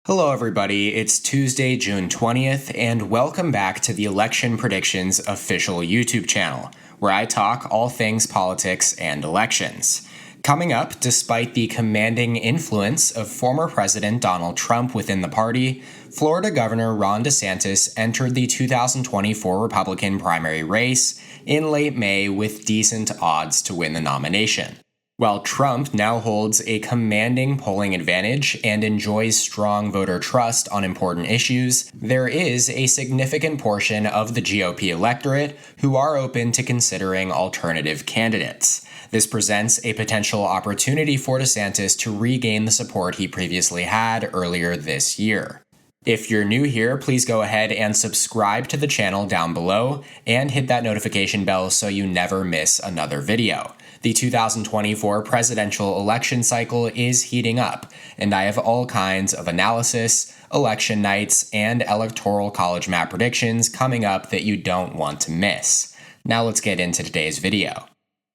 Hello everybody, it's Tuesday, June 20th, and welcome back to the Election Predictions official YouTube channel, where I talk all things politics and elections. Coming up, despite the commanding influence of former President Donald Trump within the party, Florida Governor Ron DeSantis entered the 2024 Republican primary race in late May with decent odds to win the nomination. While Trump now holds a commanding polling advantage and enjoys strong voter trust on important issues, there is a significant portion of the GOP electorate who are open to considering alternative candidates. This presents a potential opportunity for DeSantis to regain the support he previously had earlier this year. If you're new here, please go ahead and subscribe to the channel down below and hit that notification bell so you never miss another video. The 2024 presidential election cycle is heating up, and I have all kinds of analysis, election nights, and electoral college map predictions coming up that you don't want to miss. Now let's get into today's video.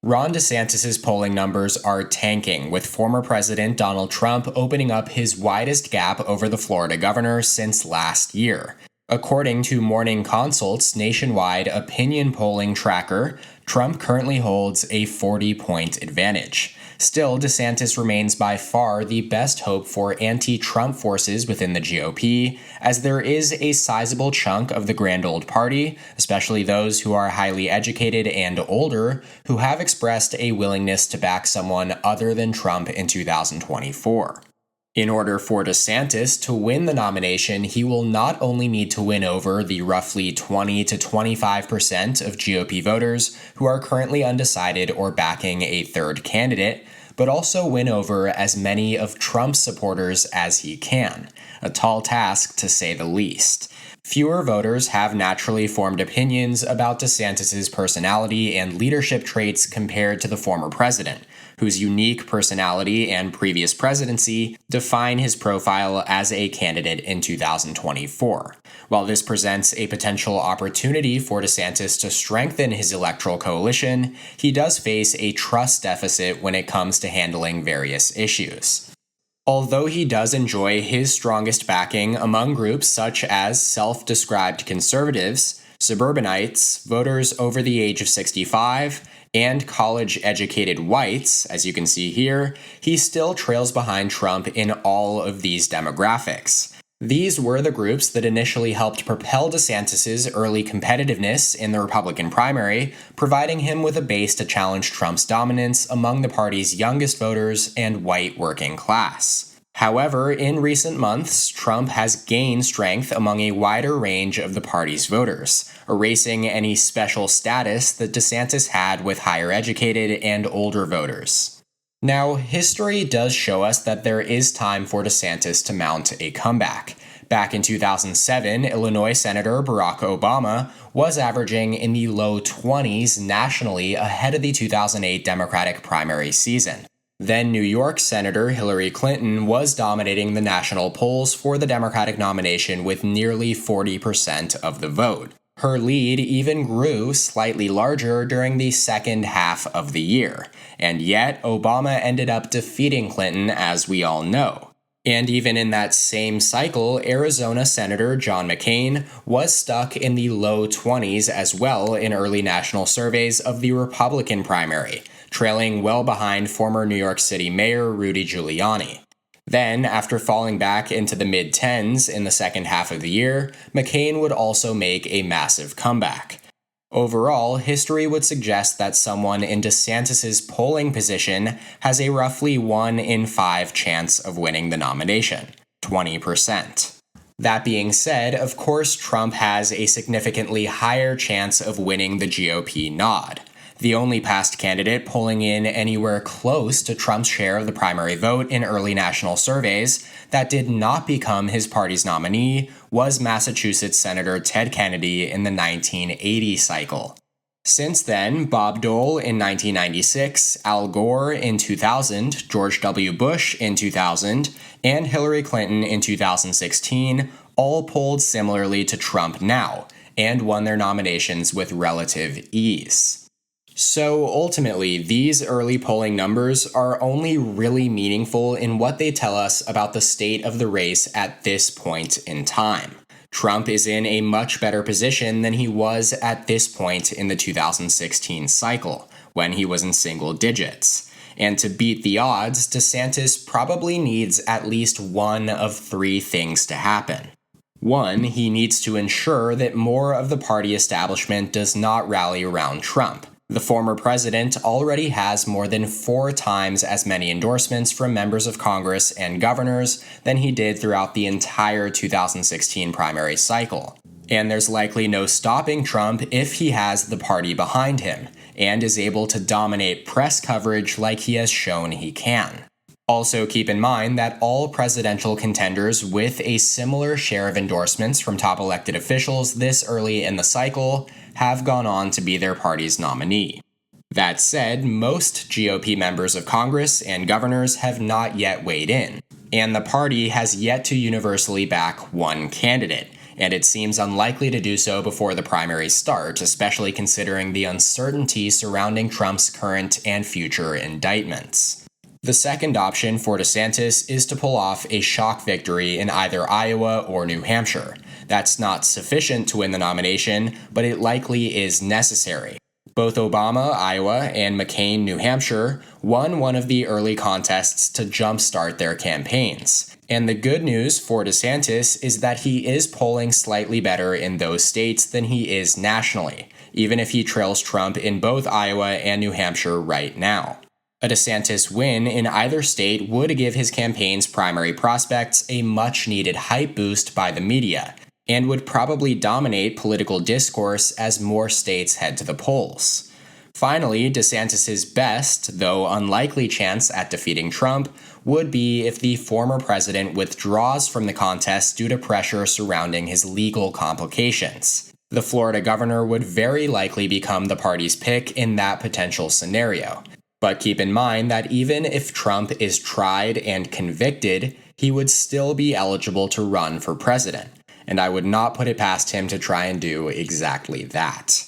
Ron DeSantis' polling numbers are tanking, with former President Donald Trump opening up his widest gap over the Florida governor since last year. According to Morning Consult's nationwide opinion polling tracker, Trump currently holds a 40-point advantage. Still, DeSantis remains by far the best hope for anti-Trump forces within the GOP, as there is a sizable chunk of the grand old party, especially those who are highly educated and older, who have expressed a willingness to back someone other than Trump in 2024. In order for DeSantis to win the nomination, he will not only need to win over the roughly 20 to 25% of GOP voters who are currently undecided or backing a third candidate, but also win over as many of Trump's supporters as he can. A tall task, to say the least. Fewer voters have naturally formed opinions about DeSantis' personality and leadership traits compared to the former president, whose unique personality and previous presidency define his profile as a candidate in 2024. While this presents a potential opportunity for DeSantis to strengthen his electoral coalition, he does face a trust deficit when it comes to handling various issues. Although he does enjoy his strongest backing among groups such as self-described conservatives, suburbanites, voters over the age of 65, and college-educated whites, as you can see here, he still trails behind Trump in all of these demographics. These were the groups that initially helped propel DeSantis' early competitiveness in the Republican primary, providing him with a base to challenge Trump's dominance among the party's youngest voters and white working class. However, in recent months, Trump has gained strength among a wider range of the party's voters, erasing any special status that DeSantis had with higher educated and older voters. Now, history does show us that there is time for DeSantis to mount a comeback. Back in 2007, Illinois Senator Barack Obama was averaging in the low 20s nationally ahead of the 2008 Democratic primary season. Then New York Senator Hillary Clinton was dominating the national polls for the Democratic nomination with nearly 40% of the vote. Her lead even grew slightly larger during the second half of the year, and yet Obama ended up defeating Clinton, as we all know. And even in that same cycle, Arizona Senator John McCain was stuck in the low 20s as well in early national surveys of the Republican primary, trailing well behind former New York City Mayor Rudy Giuliani. Then, after falling back into the mid-10s in the second half of the year, McCain would also make a massive comeback. Overall, history would suggest that someone in DeSantis' polling position has a roughly 1 in 5 chance of winning the nomination, 20%. That being said, of course, Trump has a significantly higher chance of winning the GOP nod. The only past candidate polling in anywhere close to Trump's share of the primary vote in early national surveys that did not become his party's nominee was Massachusetts Senator Ted Kennedy in the 1980 cycle. Since then, Bob Dole in 1996, Al Gore in 2000, George W. Bush in 2000, and Hillary Clinton in 2016 all polled similarly to Trump now, and won their nominations with relative ease. So ultimately, these early polling numbers are only really meaningful in what they tell us about the state of the race at this point in time. Trump is in a much better position than he was at this point in the 2016 cycle, when he was in single digits. And to beat the odds, DeSantis probably needs at least one of three things to happen. One, he needs to ensure that more of the party establishment does not rally around Trump. The former president already has more than 4 times as many endorsements from members of Congress and governors than he did throughout the entire 2016 primary cycle. And there's likely no stopping Trump if he has the party behind him, and is able to dominate press coverage like he has shown he can. Also keep in mind that all presidential contenders with a similar share of endorsements from top elected officials this early in the cycle have gone on to be their party's nominee. That said, most GOP members of Congress and governors have not yet weighed in, and the party has yet to universally back one candidate, and it seems unlikely to do so before the primaries start, especially considering the uncertainty surrounding Trump's current and future indictments. The second option for DeSantis is to pull off a shock victory in either Iowa or New Hampshire. That's not sufficient to win the nomination, but it likely is necessary. Both Obama, Iowa, and McCain, New Hampshire, won one of the early contests to jumpstart their campaigns. And the good news for DeSantis is that he is polling slightly better in those states than he is nationally, even if he trails Trump in both Iowa and New Hampshire right now. A DeSantis win in either state would give his campaign's primary prospects a much-needed hype boost by the media, and would probably dominate political discourse as more states head to the polls. Finally, DeSantis's best, though unlikely chance at defeating Trump would be if the former president withdraws from the contest due to pressure surrounding his legal complications. The Florida governor would very likely become the party's pick in that potential scenario. But keep in mind that even if Trump is tried and convicted, he would still be eligible to run for president, and I would not put it past him to try and do exactly that.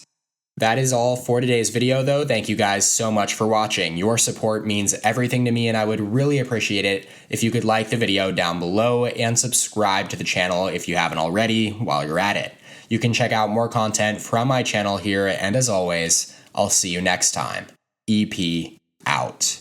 That is all for today's video though. Thank you guys so much for watching. Your support means everything to me, and I would really appreciate it if you could like the video down below and subscribe to the channel if you haven't already while you're at it. You can check out more content from my channel here, and as always, I'll see you next time. EP out.